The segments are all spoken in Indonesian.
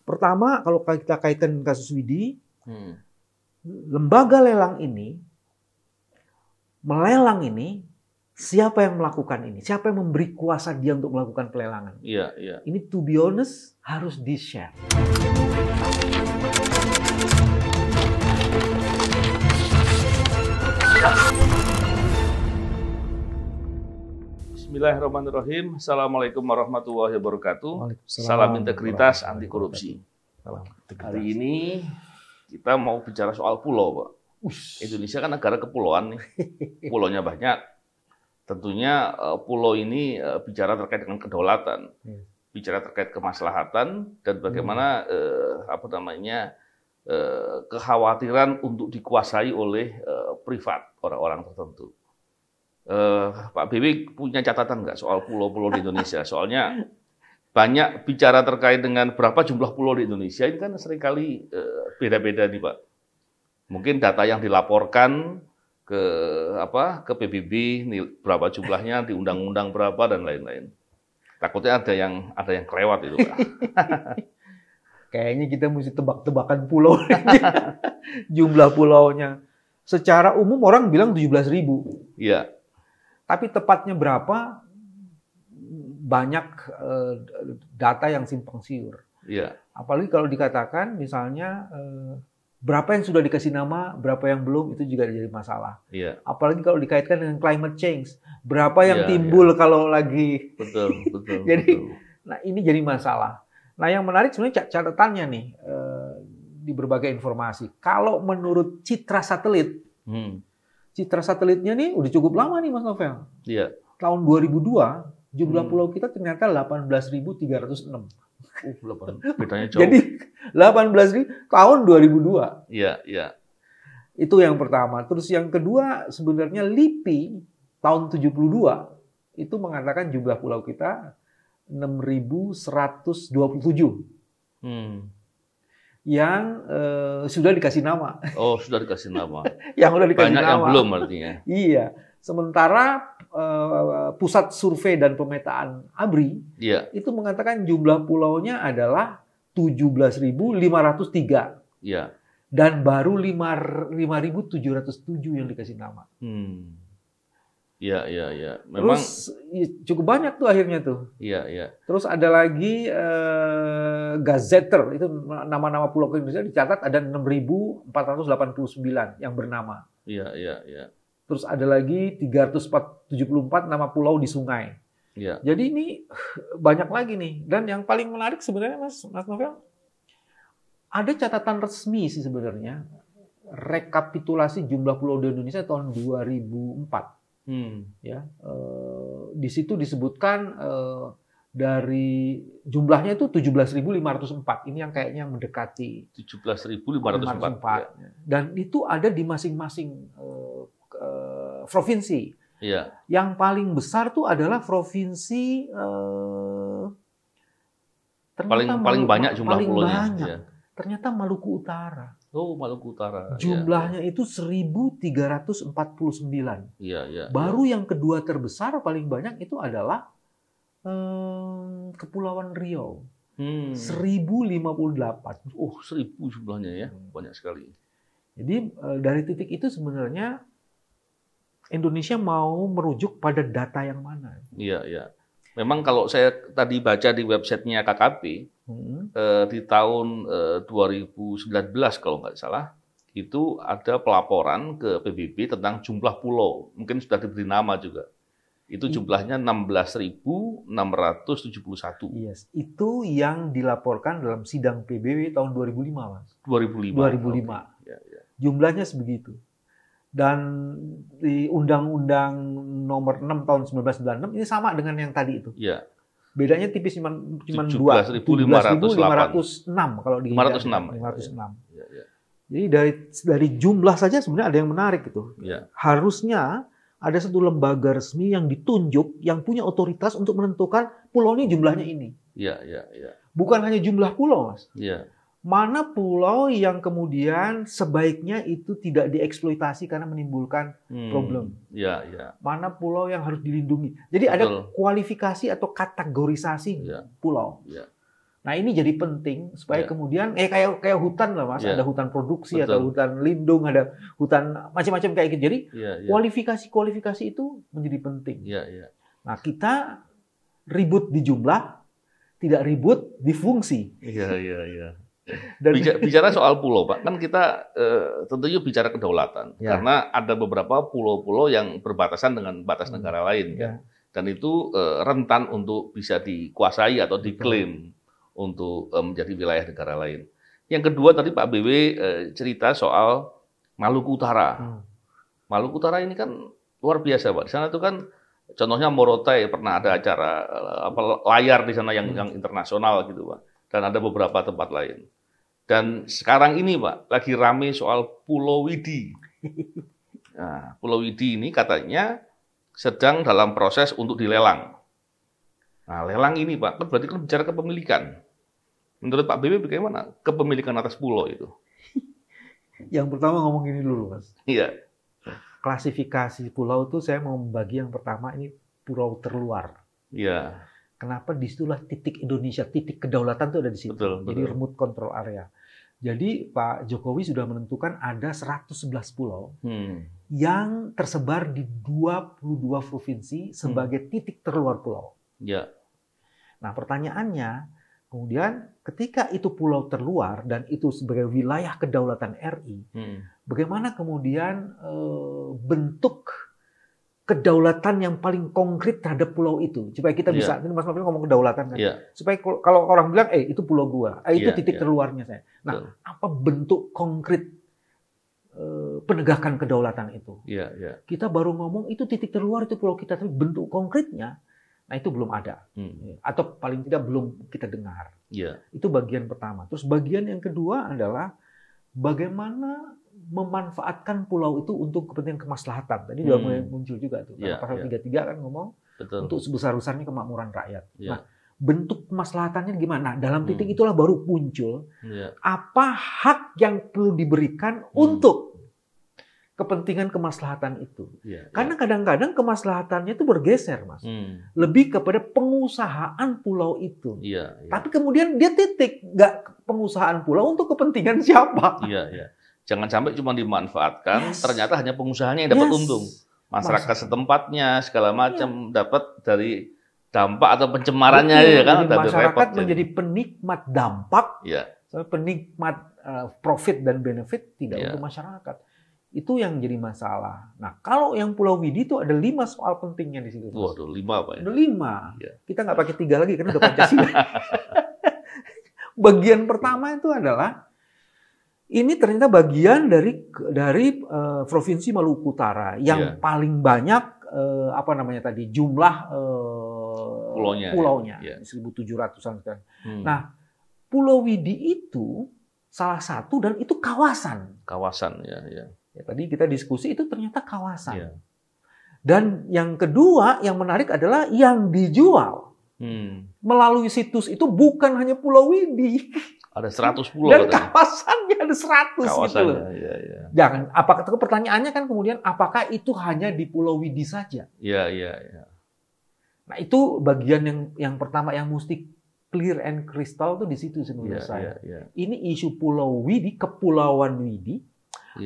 Pertama, kalau kita kaitkan kasus Widi, lembaga lelang ini, melelang ini, siapa yang melakukan ini? Siapa yang memberi kuasa dia untuk melakukan pelelangan? Iya, iya. Ini to be honest, harus di-share. Bismillahirrahmanirrahim. Assalamualaikum warahmatullahi wabarakatuh. Salam integritas anti korupsi. Hari ini kita mau bicara soal pulau, Pak. Indonesia kan negara kepulauan nih. Pulaunya banyak. Tentunya pulau ini bicara terkait dengan kedaulatan, bicara terkait kemaslahatan dan bagaimana kekhawatiran untuk dikuasai oleh privat orang-orang tertentu. Pak BW punya catatan nggak soal pulau-pulau di Indonesia? Soalnya banyak bicara terkait dengan berapa jumlah pulau di Indonesia, ini kan seringkali beda-beda nih Pak. Mungkin data yang dilaporkan ke PBB, berapa jumlahnya, di undang-undang berapa dan lain-lain. Takutnya ada yang kelewat itu Pak. Kayaknya kita mesti tebak-tebakan pulau. Jumlah pulaunya. Secara umum orang bilang 17.000. Iya. Tapi tepatnya berapa, banyak data yang simpang siur. Iya. Apalagi kalau dikatakan misalnya berapa yang sudah dikasih nama, berapa yang belum, itu juga jadi masalah. Iya. Apalagi kalau dikaitkan dengan climate change, berapa yang timbul kalau lagi. Betul. Jadi, nah ini jadi masalah. Nah yang menarik sebenarnya catatannya nih di berbagai informasi. Kalau menurut citra satelit, citra satelitnya nih udah cukup lama nih Mas Novel. Iya. Tahun 2002 jumlah pulau kita ternyata 18.306. Bedanya jauh. Jadi 18.000 tahun 2002. Iya. Itu yang pertama. Terus yang kedua sebenarnya LIPI tahun 72 itu mengatakan jumlah pulau kita 6.127. Yang sudah dikasih nama. Oh, sudah dikasih nama. Yang sudah dikasih banyak nama. Yang belum artinya. Iya. Sementara Pusat Survei dan Pemetaan ABRI itu mengatakan jumlah pulaunya adalah 17.503. Iya. Dan baru 5.707 yang dikasih nama. Iya. Memang terus cukup banyak tuh akhirnya tuh. Iya. Terus ada lagi Gazeter, itu nama-nama pulau ke Indonesia dicatat ada 6.489 yang bernama. Iya. Terus ada lagi 374 nama pulau di sungai. Iya. Jadi ini banyak lagi nih. Dan yang paling menarik sebenarnya Mas Novel, ada catatan resmi sih sebenarnya, rekapitulasi jumlah pulau di Indonesia tahun 2004. Di situ disebutkan dari jumlahnya itu 17.504. Ini yang kayaknya mendekati 17.504. Dan itu ada di masing-masing provinsi. Iya. Yang paling besar tuh adalah provinsi paling banyak jumlah pulaunya. Iya. Ternyata Maluku Utara. Oh, Maluku Utara. Jumlahnya itu 1.349. Iya. Baru yang kedua terbesar paling banyak itu adalah Kepulauan Riau. 1.058. Oh, 1.000 jumlahnya ya. Banyak sekali. Jadi dari titik itu sebenarnya Indonesia mau merujuk pada data yang mana? Iya. Memang kalau saya tadi baca di websitenya KKP, di tahun 2019 kalau nggak salah, itu ada pelaporan ke PBB tentang jumlah pulau. Mungkin sudah diberi nama juga. Itu jumlahnya 16.671. Yes. Itu yang dilaporkan dalam sidang PBB tahun 2005, Mas. 2005. Okay. Ya. Jumlahnya sebegitu. Dan di Undang-Undang Nomor 6 tahun 1996 ini sama dengan yang tadi itu. Iya. Bedanya tipis cuma 17.506 kalau di 506. Ya. Jadi dari jumlah saja sebenarnya ada yang menarik itu. Ya. Harusnya ada satu lembaga resmi yang ditunjuk yang punya otoritas untuk menentukan pulau ini jumlahnya ini. Iya. Bukan hanya jumlah pulau, Mas. Iya. Mana pulau yang kemudian sebaiknya itu tidak dieksploitasi karena menimbulkan problem. Iya. Mana pulau yang harus dilindungi. Jadi ada kualifikasi atau kategorisasi pulau. Ya. Nah ini jadi penting supaya kemudian kayak hutan lah Mas, ada hutan produksi, ada hutan lindung, ada hutan macam-macam kayak gitu. Jadi kualifikasi itu menjadi penting. Nah kita ribut di jumlah, tidak ribut di fungsi. Bicara soal pulau, Pak, kan kita tentunya bicara kedaulatan, karena ada beberapa pulau-pulau yang berbatasan dengan batas negara lain, kan? Dan itu rentan untuk bisa dikuasai atau diklaim untuk menjadi wilayah negara lain. Yang kedua tadi Pak BW cerita soal Maluku Utara. Maluku Utara ini kan luar biasa, Pak. Di sana itu kan contohnya Morotai pernah ada acara layar di sana yang internasional gitu, Pak. Dan ada beberapa tempat lain. Dan sekarang ini, Pak, lagi rame soal Pulau Widi. Nah, Pulau Widi ini katanya sedang dalam proses untuk dilelang. Nah, lelang ini, Pak, kan berarti kan bicara kepemilikan. Menurut Pak BW bagaimana kepemilikan atas pulau itu? Yang pertama ngomong gini dulu, Mas. Iya. Klasifikasi pulau itu saya mau membagi yang pertama ini pulau terluar. Iya. Kenapa disitulah titik Indonesia, titik kedaulatan itu ada di situ. Jadi remote control area. Jadi Pak Jokowi sudah menentukan ada 111 pulau yang tersebar di 22 provinsi sebagai titik terluar pulau. Ya. Nah pertanyaannya, kemudian ketika itu pulau terluar dan itu sebagai wilayah kedaulatan RI, bagaimana kemudian bentuk kedaulatan yang paling konkret terhadap pulau itu supaya kita bisa, ini Mas Novel ngomong kedaulatan kan, supaya kalau orang bilang itu pulau gua, itu titik terluarnya saya. Nah, apa bentuk konkret penegakan kedaulatan itu? Kita baru ngomong itu titik terluar itu pulau kita, tapi bentuk konkretnya, nah itu belum ada, atau paling tidak belum kita dengar. Itu bagian pertama. Terus bagian yang kedua adalah bagaimana memanfaatkan pulau itu untuk kepentingan kemaslahatan. Tadi juga mulai muncul juga tuh. Pasal 33 kan ngomong untuk sebesar-besarnya kemakmuran rakyat. Nah, bentuk kemaslahatannya gimana? Dalam titik itulah baru muncul apa hak yang perlu diberikan untuk kepentingan kemaslahatan itu. Karena kadang-kadang kemaslahatannya itu bergeser, Mas. Lebih kepada pengusahaan pulau itu. Tapi kemudian dia titik, nggak pengusahaan pulau untuk kepentingan siapa. Jangan sampai cuma dimanfaatkan, ternyata hanya pengusahanya yang dapat untung. Masyarakat setempatnya, segala macam dapat dari dampak atau pencemarannya. Kan? Masyarakat menjadi penikmat dampak, penikmat profit dan benefit, tidak untuk masyarakat. Itu yang jadi masalah. Nah, kalau yang Pulau Widi itu ada 5 soal pentingnya di situ. Waduh, 5 Pak. Ada 5. Kita nggak pakai 3 lagi karena udah Pancasila. Bagian pertama itu adalah ini ternyata bagian dari Provinsi Maluku Utara yang paling banyak jumlah pulaunya 1.700-an kan. Nah, Pulau Widi itu salah satu dan itu kawasan. Ya, tadi kita diskusi itu ternyata kawasan. Dan yang kedua yang menarik adalah yang dijual melalui situs itu bukan hanya Pulau Widi. Ada 100 pulau. Dan kawasannya ada 100 gitu loh. Jangan, pertanyaannya kan kemudian apakah itu hanya di Pulau Widi saja? Nah itu bagian yang pertama yang mesti clear and crystal tuh di situ menurut saya. Ini isu Pulau Widi, Kepulauan Widi,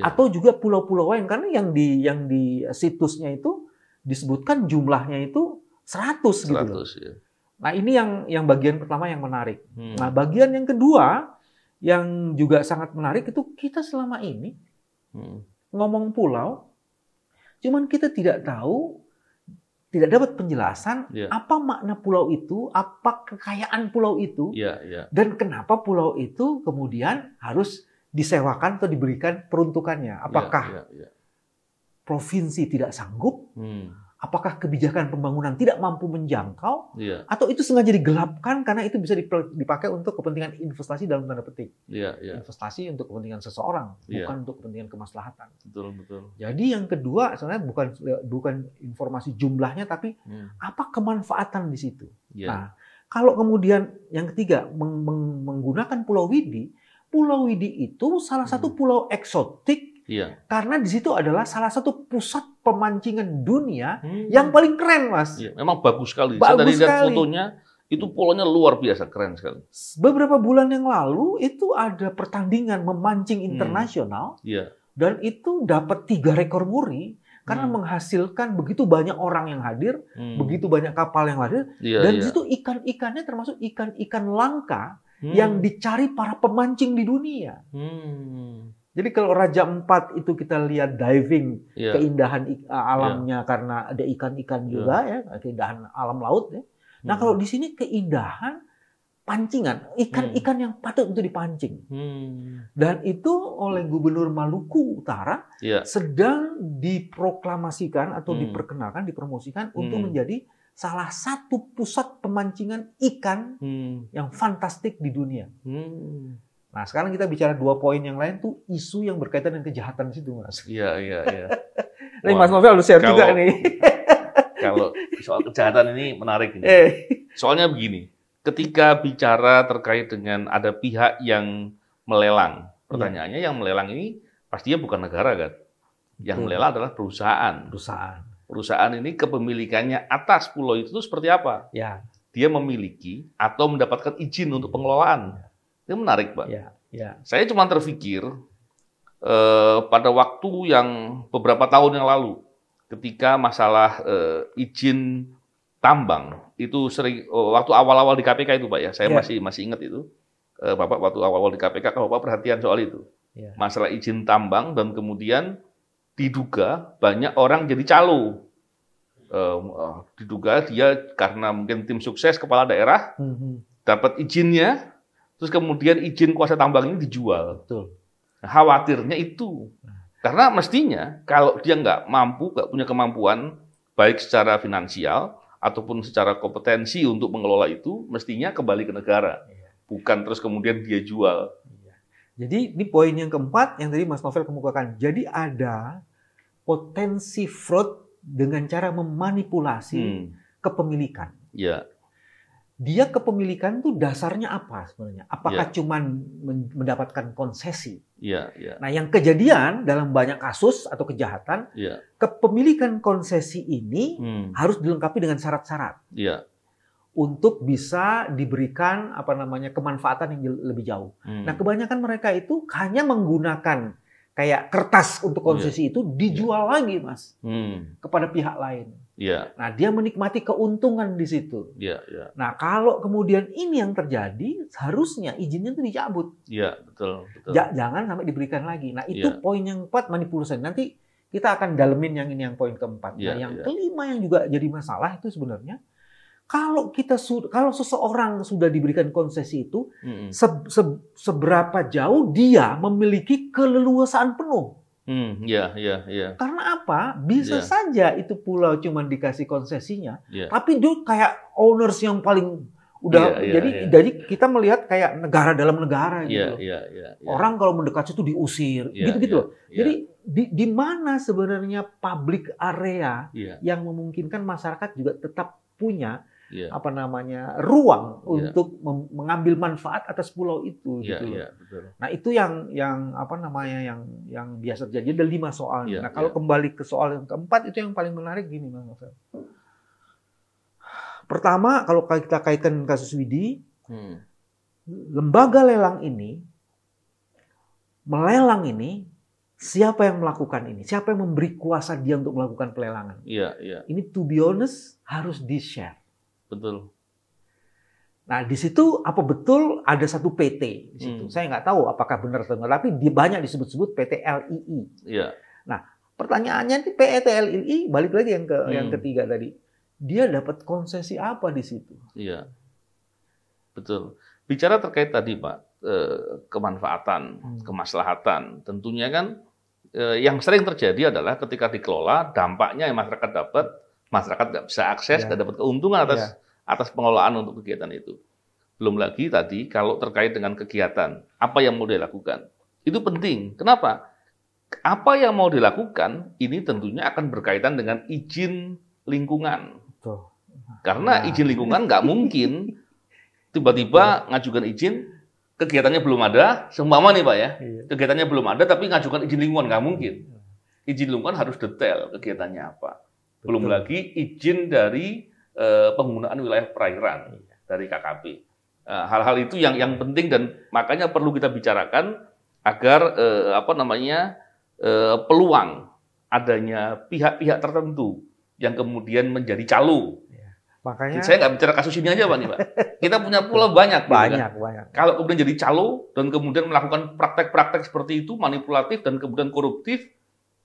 atau juga pulau-pulau lain karena yang di situsnya itu disebutkan jumlahnya itu 100 gitu loh. Nah ini yang bagian pertama yang menarik. Nah bagian yang kedua yang juga sangat menarik itu kita selama ini ngomong pulau, cuman kita tidak tahu, tidak dapat penjelasan apa makna pulau itu, apa kekayaan pulau itu, dan kenapa pulau itu kemudian harus disewakan atau diberikan peruntukannya. Apakah provinsi tidak sanggup? Apakah kebijakan pembangunan tidak mampu menjangkau, atau itu sengaja digelapkan karena itu bisa dipakai untuk kepentingan investasi dalam tanda petik, investasi untuk kepentingan seseorang, bukan untuk kepentingan kemaslahatan. Betul. Jadi yang kedua sebenarnya bukan informasi jumlahnya, tapi apa kemanfaatan di situ. Nah, kalau kemudian yang ketiga menggunakan Pulau Widi itu salah satu pulau eksotik. Karena di situ adalah salah satu pusat pemancingan dunia yang paling keren, Mas. Memang bagus sekali. Saya tadi lihat fotonya, Itu polonya luar biasa, keren sekali. Beberapa bulan yang lalu itu ada pertandingan memancing internasional, dan itu dapat 3 rekor muri karena menghasilkan begitu banyak orang yang hadir, begitu banyak kapal yang hadir, dan di situ ikan-ikannya termasuk ikan-ikan langka yang dicari para pemancing di dunia. Jadi kalau Raja Empat itu kita lihat diving, keindahan alamnya karena ada ikan-ikan juga ya, keindahan alam laut ya. Nah kalau di sini keindahan pancingan, ikan-ikan yang patut untuk dipancing. Dan itu oleh Gubernur Maluku Utara sedang diproklamasikan atau diperkenalkan, dipromosikan untuk menjadi salah satu pusat pemancingan ikan yang fantastik di dunia. Nah, sekarang kita bicara 2 poin yang lain tuh isu yang berkaitan dengan kejahatan di situ, Mas. Iya. Nih, Mas Novel harus share juga nih. Kalau soal kejahatan ini menarik ini. Soalnya begini, ketika bicara terkait dengan ada pihak yang melelang, pertanyaannya yang melelang ini pastinya bukan negara kan? Yang melelang adalah perusahaan. Perusahaan ini kepemilikannya atas pulau itu seperti apa? Dia memiliki atau mendapatkan izin untuk pengelolaan. Itu menarik, Pak. Saya cuma terpikir pada waktu yang beberapa tahun yang lalu, ketika masalah izin tambang itu sering waktu awal-awal di KPK itu, Pak ya, saya masih ingat itu, Bapak waktu awal-awal di KPK, kalau Bapak perhatian soal itu, masalah izin tambang dan kemudian diduga banyak orang jadi calo, diduga dia karena mungkin tim sukses kepala daerah dapat izinnya. Terus kemudian izin kuasa tambang ini dijual. Nah, khawatirnya itu. Karena mestinya kalau dia nggak punya kemampuan, baik secara finansial ataupun secara kompetensi untuk mengelola itu, mestinya kembali ke negara. Bukan terus kemudian dia jual. Jadi ini poin yang keempat yang tadi Mas Novel kemukakan. Jadi ada potensi fraud dengan cara memanipulasi kepemilikan. Dia kepemilikan itu dasarnya apa sebenarnya? Apakah cuman mendapatkan konsesi? Nah, yang kejadian dalam banyak kasus atau kejahatan, kepemilikan konsesi ini harus dilengkapi dengan syarat-syarat untuk bisa diberikan kemanfaatan yang lebih jauh. Nah, kebanyakan mereka itu hanya menggunakan kayak kertas untuk konsesi itu dijual lagi, Mas, kepada pihak lain. Nah, dia menikmati keuntungan di situ. Nah, kalau kemudian ini yang terjadi, seharusnya izinnya itu dicabut. Betul. Jangan sampai diberikan lagi. Nah, itu poin yang keempat, manipulasi. Nanti kita akan dalemin yang ini, yang poin keempat. Nah, yang kelima yang juga jadi masalah itu sebenarnya, kalau seseorang sudah diberikan konsesi itu, seberapa jauh dia memiliki keleluasaan penuh. Karena apa? Bisa saja itu pulau cuma dikasih konsesinya, tapi dia kayak owners yang paling jadi kita melihat kayak negara dalam negara gitu. Orang kalau mendekat situ diusir, gitu-gitu loh. Jadi di mana sebenarnya public area yang memungkinkan masyarakat juga tetap punya ruang untuk mengambil manfaat atas pulau itu gitu. Betul. Nah, itu yang biasa terjadi. Ada 5 soalnya. Nah, kalau kembali ke soal yang keempat, itu yang paling menarik gini, Mas Novel. Pertama, kalau kita kaitkan kasus Widi, lembaga lelang ini melelang ini, siapa yang melakukan ini? Siapa yang memberi kuasa dia untuk melakukan pelelangan? Ini to be honest harus di-share. Betul. Nah, di situ apa betul ada satu PT di situ? Saya nggak tahu apakah benar atau enggak, tapi banyak disebut-sebut PT LII. Nah, pertanyaannya PT LII balik lagi yang ketiga tadi. Dia dapat konsesi apa di situ? Betul. Bicara terkait tadi, Pak, kemanfaatan, kemaslahatan, tentunya kan yang sering terjadi adalah ketika dikelola, dampaknya yang masyarakat dapat, masyarakat nggak bisa akses, nggak dapat keuntungan atas pengelolaan untuk kegiatan itu. Belum lagi tadi kalau terkait dengan kegiatan, apa yang mau dilakukan, itu penting. Kenapa? Apa yang mau dilakukan ini tentunya akan berkaitan dengan izin lingkungan. Karena izin lingkungan nggak mungkin tiba-tiba ngajukan izin, kegiatannya belum ada, seumpama nih Pak ya, kegiatannya belum ada tapi ngajukan izin lingkungan, nggak mungkin. Izin lingkungan harus detail kegiatannya apa. Belum lagi izin dari penggunaan wilayah perairan. dari KKP. Hal-hal itu yang penting dan makanya perlu kita bicarakan agar peluang adanya pihak-pihak tertentu yang kemudian menjadi calo. Makanya saya nggak bicara kasus ini aja Pak nih Pak. Kita punya pulau banyak. Banyak. Kalau kemudian jadi calo dan kemudian melakukan praktek-praktek seperti itu manipulatif dan kemudian koruptif,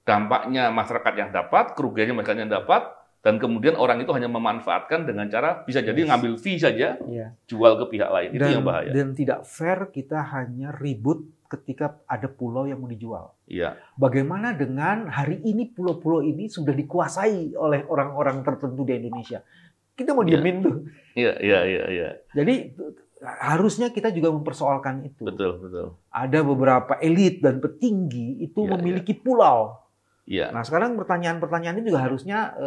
dampaknya masyarakat yang dapat, kerugiannya masyarakat yang dapat, dan kemudian orang itu hanya memanfaatkan dengan cara bisa jadi ngambil fee saja, jual ke pihak lain. Itu yang bahaya. Dan tidak fair kita hanya ribut ketika ada pulau yang mau dijual. Iya. Bagaimana dengan hari ini pulau-pulau ini sudah dikuasai oleh orang-orang tertentu di Indonesia? Kita mau diemin tuh. Iya. Jadi harusnya kita juga mempersoalkan itu. Betul. Ada beberapa elit dan petinggi itu memiliki pulau. Iya. Nah sekarang pertanyaan-pertanyaan ini juga harusnya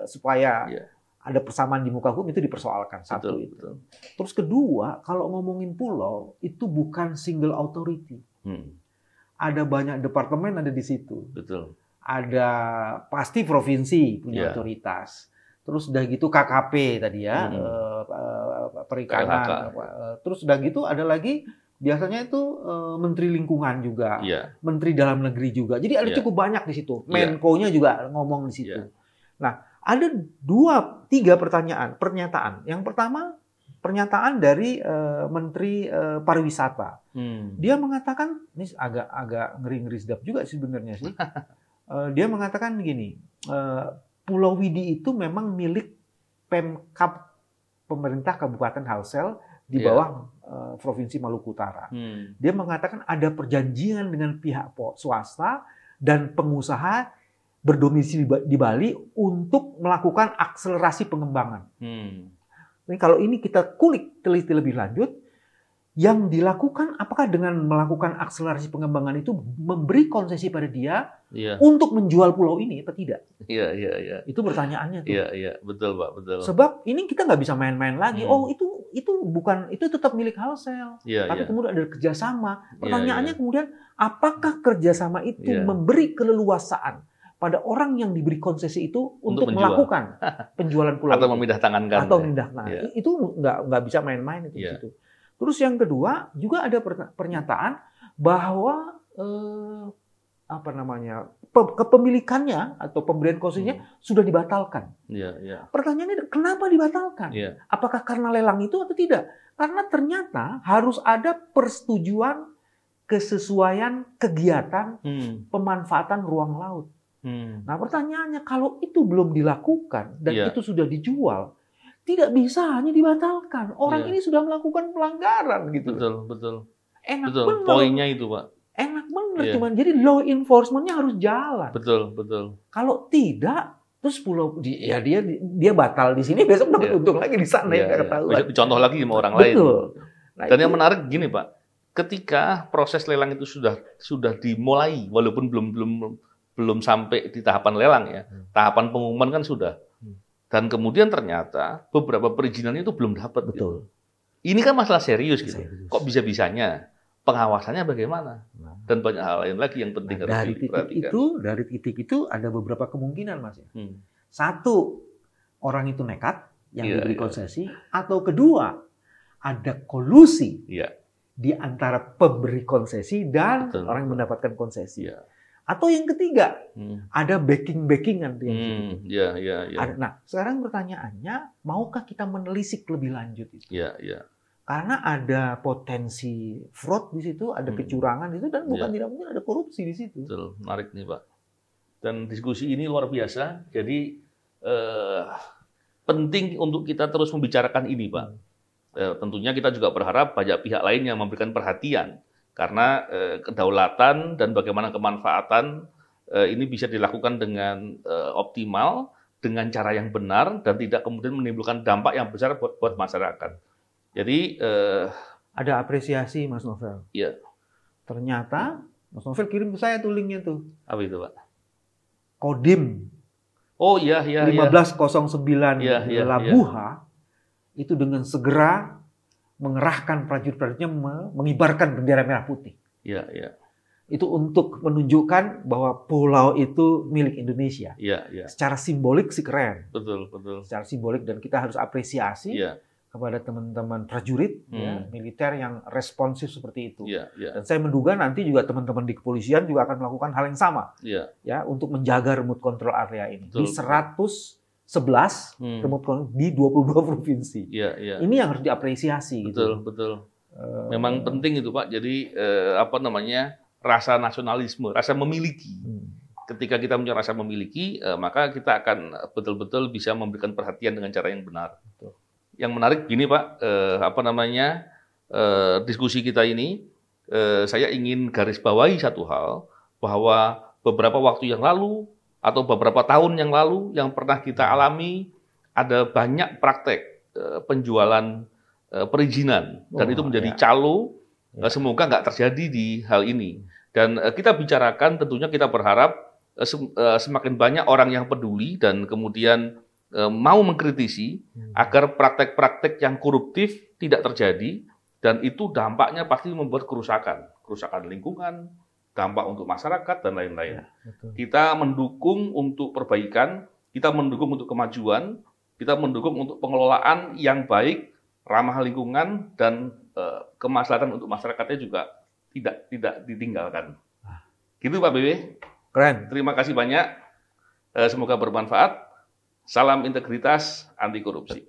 supaya ada persamaan di muka hukum itu dipersoalkan. Satu itu. Betul. Terus kedua, kalau ngomongin pulau itu bukan single authority. Ada banyak departemen ada di situ. Betul. Ada pasti provinsi punya otoritas. Terus udah gitu KKP tadi ya, perikanan. Terus udah gitu ada lagi. Biasanya itu Menteri Lingkungan juga, Menteri Dalam Negeri juga. Jadi ada cukup banyak di situ. Menko-nya juga ngomong di situ. Nah, ada 2-3 pernyataan. Yang pertama, pernyataan dari Menteri Pariwisata. Dia mengatakan, ini agak ngeri-ngeri sedap juga sebenarnya sih. Dia mengatakan gini, Pulau Widi itu memang milik Pemkab pemerintah Kabupaten Halsel di bawah Provinsi Maluku Utara. Dia mengatakan ada perjanjian dengan pihak swasta dan pengusaha berdomisili di Bali untuk melakukan akselerasi pengembangan. Jadi kalau ini kita kulik teliti lebih lanjut, yang dilakukan apakah dengan melakukan akselerasi pengembangan itu memberi konsesi pada dia untuk menjual pulau ini atau tidak? Iya. Itu pertanyaannya tuh. Iya, betul Pak, betul. Sebab ini kita nggak bisa main-main lagi. Oh itu bukan, itu tetap milik Halsel. Tapi kemudian ada kerjasama. Pertanyaannya kemudian apakah kerjasama itu memberi keleluasaan pada orang yang diberi konsesi itu untuk melakukan penjualan pulau atau memindah tangankan. Itu nggak bisa main-main itu. Situ. Terus yang kedua juga ada pernyataan bahwa kepemilikannya atau pemberian konsesinya sudah dibatalkan. Pertanyaannya kenapa dibatalkan? Apakah karena lelang itu atau tidak? Karena ternyata harus ada persetujuan kesesuaian kegiatan pemanfaatan ruang laut. Nah pertanyaannya kalau itu belum dilakukan dan itu sudah dijual, tidak bisa hanya dibatalkan. Orang ini sudah melakukan pelanggaran gitu. Betul. Enak betul. Bener. Poinnya itu, Pak. Enak bener. Cuman jadi law enforcement-nya harus jalan. Betul. Kalau tidak, terus pulau dia batal di sini, besok dapat untung lagi di sana yang nggak ketahuan. Besok dicontoh lagi sama orang lain. Nah, dan yang menarik gini, Pak. Ketika proses lelang itu sudah dimulai, walaupun belum sampai di tahapan lelang ya, tahapan pengumuman kan sudah. Dan kemudian ternyata beberapa perizinannya itu belum dapat. Betul. Gitu. Ini kan masalah serius gitu. Kok bisa-bisanya? Pengawasannya bagaimana? Dan banyak hal lain lagi yang penting harus diperhatikan. Dari titik itu ada beberapa kemungkinan, Mas. Satu, orang itu nekat yang diberi konsesi, atau kedua, ada kolusi di antara pemberi konsesi dan orang yang mendapatkan konsesi. Atau yang ketiga, ada backing-backingan. Nah, sekarang pertanyaannya, maukah kita menelisik lebih lanjut itu? Karena ada potensi fraud di situ, ada kecurangan di situ, dan bukan tidak mungkin ada korupsi di situ. Betul, menarik nih Pak. Dan diskusi ini luar biasa, jadi penting untuk kita terus membicarakan ini Pak. Tentunya kita juga berharap banyak pihak lain yang memberikan perhatian. Karena kedaulatan dan bagaimana kemanfaatan ini bisa dilakukan dengan optimal, dengan cara yang benar, dan tidak kemudian menimbulkan dampak yang besar buat masyarakat. Jadi ada apresiasi Mas Novel. Iya. Ternyata Mas Novel kirim ke saya tuh linknya tuh. Apa itu Pak? Kodim. Oh iya. 1509 Labuha itu dengan segera mengerahkan prajurit-prajuritnya mengibarkan bendera merah putih. Iya. Itu untuk menunjukkan bahwa pulau itu milik Indonesia. Iya. Secara simbolik sih keren. Betul. Secara simbolik, dan kita harus apresiasi kepada teman-teman prajurit, ya, militer yang responsif seperti itu. Ya, ya. Dan saya menduga nanti juga teman-teman di kepolisian juga akan melakukan hal yang sama, ya, untuk menjaga remote control area ini. Betul, di 111 remote control di 22 provinsi. Ya, ya. Ini yang harus diapresiasi. Betul, gitu. Betul. Memang penting itu Pak. Jadi rasa nasionalisme, rasa memiliki. Ketika kita punya rasa memiliki, maka kita akan betul-betul bisa memberikan perhatian dengan cara yang benar. Betul. Yang menarik gini Pak, diskusi kita ini, saya ingin garis bawahi satu hal, bahwa beberapa waktu yang lalu atau beberapa tahun yang lalu yang pernah kita alami, ada banyak praktek penjualan perizinan, dan itu menjadi calo. Semoga nggak terjadi di hal ini. Dan kita bicarakan, tentunya kita berharap semakin banyak orang yang peduli dan kemudian mau mengkritisi agar praktek-praktek yang koruptif tidak terjadi, dan itu dampaknya pasti membuat kerusakan lingkungan, dampak untuk masyarakat dan lain-lain. Kita mendukung untuk perbaikan, kita mendukung untuk kemajuan, kita mendukung untuk pengelolaan yang baik, ramah lingkungan, dan kemaslahatan untuk masyarakatnya juga tidak ditinggalkan. Gitu Pak BW. Keren. Terima kasih banyak. Semoga bermanfaat. Salam integritas, anti korupsi.